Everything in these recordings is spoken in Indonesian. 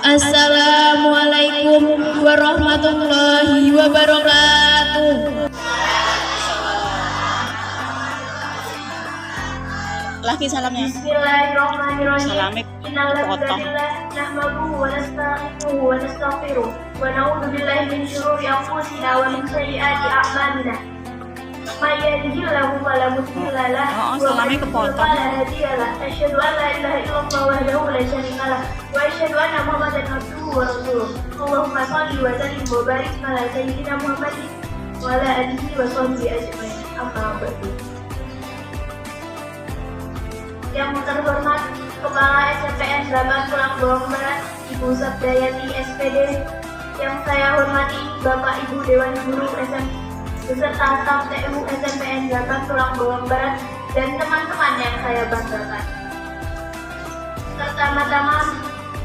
Assalamualaikum warahmatullahi wabarakatuh. Lagi salamnya. Bismillahirrahmanirrahim. Salamik potong. Nahmaduhu wa nasta'inuhu wa nastaghfiruh wa na'udzu billahi min syururi anfusina wa min sayyiati a'malina. May yahdihillahu fala mudilla lahu wa may yudlil fala hadiya lahu. Asyhadu an la ilaha illallah wahdahu la syarika lahu wa asyhadu anna Muhammadan abduhu wa rasuluh. Allahumma shalli wa sallim wa barik ala sayyidina Muhammadin wa ala alihi wa sahbihi ajmain. Amma ba'du. Yang terhormat Kepala SMPN 8 Tulang Bawang Barat, Ibu Sabdayati SPD. Yang saya hormati Bapak Ibu Dewan Guru SM beserta staf TU SMPN 8 Tulang Bawang Barat dan teman-teman yang saya banggakan. Pertama-tama,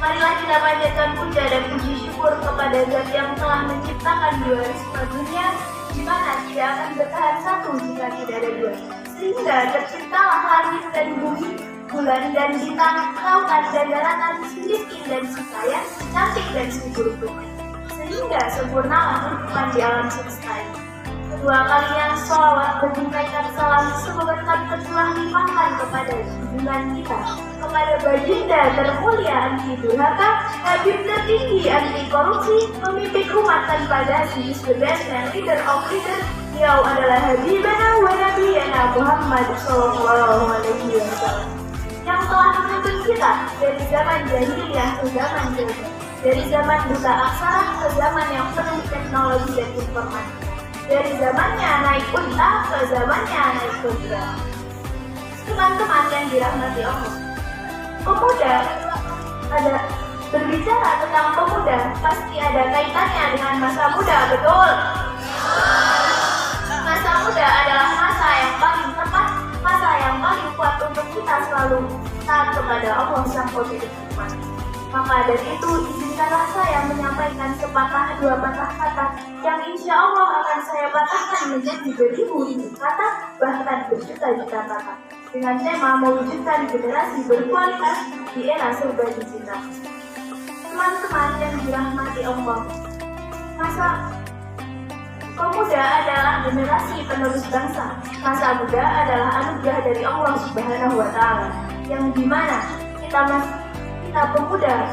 marilah kita panjatkan puja dan puji syukur kepada Zat yang telah menciptakan dua risma dunia, di mana tidak akan bertahan satu jika tidak ada dua. Sehingga terciptalah langit dan bumi, bulan dan bintang, lautan dan daratan, si miskin dan si kaya, cantik dan si buruk rupa. Sehingga sempurnalah kehidupan di alam semesta ini. Kedua kalinya sholawat bertingkatkan salam semoga tetap tercurah limpahkan kepada junjungan kita, kepada baginda termulia anti durhaka, habib tertinggi anti korupsi, pemimpin umat tanpa dasi, the best man leader of leader. Beliau adalah habibana wa nabiyana Muhammad sallallahu alaihi wasallam, yang telah menuntun kita dari zaman jahiliyah ke zaman modern, dari zaman buta aksara ke zaman yang penuh teknologi dan informasi, dari zamannya naik unta ke zamannya naik kuda. Teman-teman yang dirahmati Allah, pemuda ada berbicara tentang pemuda pasti ada kaitannya dengan masa muda, betul? Masa muda adalah masa yang paling tepat, masa yang paling kuat untuk kita selalu taat kepada Allah Sang Pemilik Hikmat. Maka dari itu, izinkanlah saya menyampaikan sepatah dua patah kata yang insya Allah akan saya patahkan menjadi beribu-ribu kata, bahkan berjuta-juta kata, dengan tema mewujudkan generasi berkualitas di era serba digital. Teman-teman yang dirahmati Allah, masa pemuda adalah generasi penerus bangsa. Masa muda adalah anugerah dari Allah Subhanahu wa Ta'ala, yang dimana kita pemuda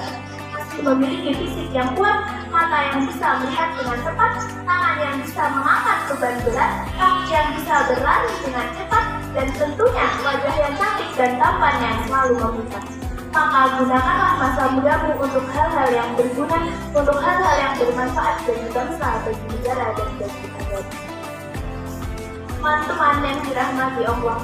masih memiliki fisik yang kuat, mata yang bisa melihat dengan tepat, tangan yang bisa mengangkat beban berat, kaki yang bisa berlari dengan cepat, dan tentunya wajah yang cantik dan tampan yang selalu memikat. Maka gunakanlah masa mudamu untuk hal-hal yang berguna, untuk hal-hal yang bermanfaat bagi bangsa, bagi negara, dan bagi negara. Teman-teman yang dirahmati Allah,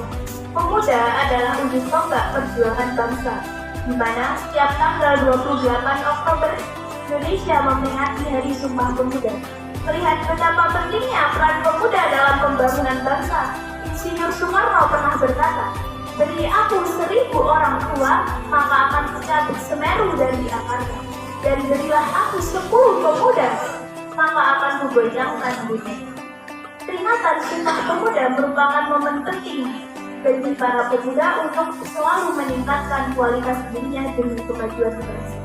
pemuda adalah ujung tombak perjuangan bangsa, di mana setiap tanggal 28 Oktober Indonesia memperingati Hari Sumpah Pemuda. Melihat betapa pentingnya peran pemuda dalam pembangunan bangsa, Insinyur Soekarno pernah berkata, "Beri aku 1000 orang tua, maka akan kucabut Semeru dari akarnya. Dan berilah aku 10 pemuda, maka akan kugoyangkan bumi." Peringatan Sumpah Pemuda merupakan momen penting bagi para pemuda untuk selalu meningkatkan kualitas dirinya demi kemajuan bangsa.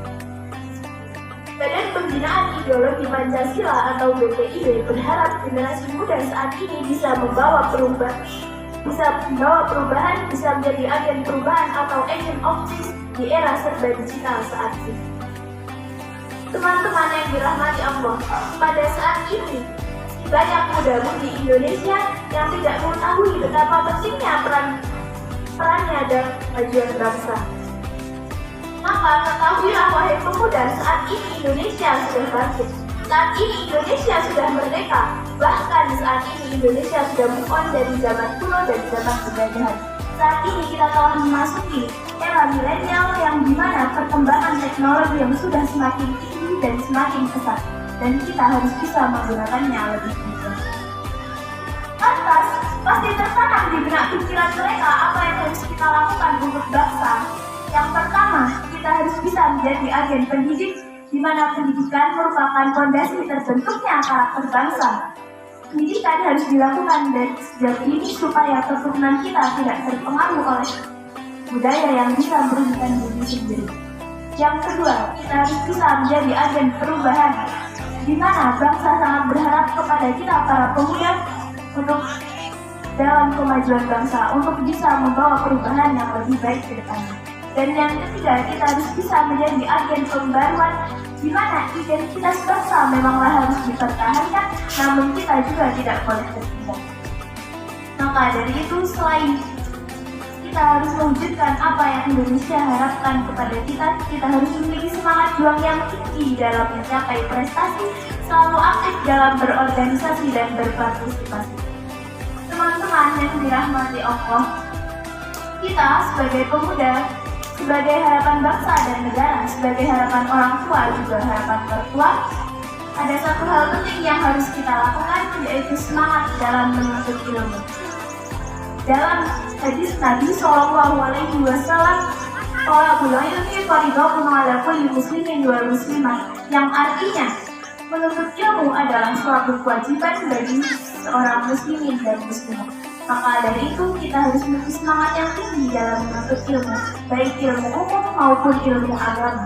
Badan Pembinaan Ideologi Pancasila atau BPIP berharap generasi muda saat ini bisa membawa perubahan, bisa menjadi agen perubahan atau agent of change di era serba digital saat ini. Teman-teman yang dirahmati Allah, pada saat ini banyak muda-mudi Indonesia yang tidak mengetahui betapa pentingnya perannya dalam kemajuan bangsa. Maka ketahuilah wahai pemuda, saat ini Indonesia sudah bangkit. Saat ini Indonesia sudah merdeka. Bahkan saat ini Indonesia sudah move on dari zaman kuno dan zaman penjajahan. Saat ini kita telah memasuki era milenial yang dimana perkembangan teknologi yang sudah semakin tinggi dan semakin pesat, dan kita harus bisa menggunakannya lebih bijak. Lantas, pasti tertanam di benak pikiran mereka apa yang harus kita lakukan untuk bangsa. Yang pertama, kita harus bisa menjadi agen pendidik, di mana pendidikan merupakan fondasi terbentuknya karakter bangsa. Pendidikan harus dilakukan dari sejak dini supaya keturunan kita tidak terpengaruh oleh budaya yang bisa merugikan diri sendiri. Yang kedua, kita harus bisa menjadi agen perubahan, di mana bangsa sangat berharap kepada kita para pemuda untuk dalam kemajuan bangsa untuk bisa membawa perubahan yang lebih baik ke depannya. Dan yang ketiga, kita harus bisa menjadi agen pembaruan, di mana identitas bangsa memanglah harus dipertahankan, namun kita juga tidak boleh tertinggal. Maka dari itu, selain kita harus mewujudkan apa yang Indonesia harapkan kepada kita, kita harus memiliki semangat juang yang tinggi dalam mencapai prestasi, selalu aktif dalam berorganisasi dan berpartisipasi. Teman-teman yang dirahmati Allah, kita sebagai pemuda, sebagai harapan bangsa dan negara, sebagai harapan orang tua juga harapan mertua, ada satu hal penting yang harus kita lakukan, yaitu semangat dalam menuntut ilmu. Dalam hadis Nabi Shallallahu Alaihi Wasallam, "Thalabul ilmi fardhun 'ala kulli muslimin wal muslimah," yang artinya menuntut ilmu adalah suatu kewajiban bagi seorang muslimin dan muslimah. Maka dari itu kita harus memiliki semangat yang tinggi dalam menuntut ilmu, baik ilmu umum maupun ilmu agama.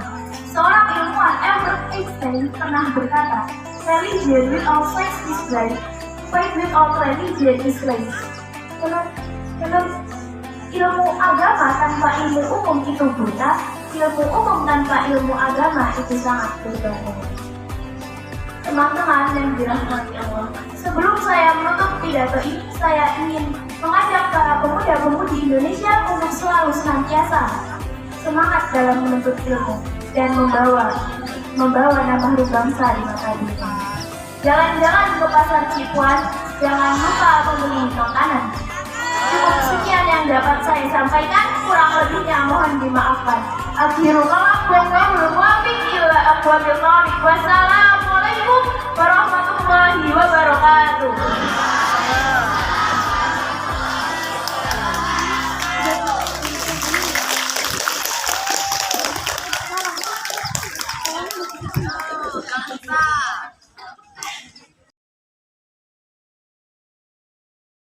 Seorang ilmuwan Albert Einstein pernah berkata, "Religion without science is blind, faith without religion is lame." Ilmu agama tanpa ilmu umum itu buta, ilmu umum tanpa ilmu agama itu sangat berbahaya. Teman-teman yang dirahmati Allah, sebelum saya menutup pidato ini, saya ingin mengajak para pemuda-pemudi Indonesia untuk selalu senantiasa semangat dalam menuntut ilmu dan membawa nama harum bangsa di mata dunia. Jalan-jalan ke pasar Cipuan, jangan lupa membeli makanan. Cukup sekian yang dapat saya sampaikan, kurang lebihnya mohon dimaafkan. Akhirul kalam wallahul muwaffiq ila aqwamit thoriq. Wassalamualaikum warahmatullahi wabarakatuh. Bangsa.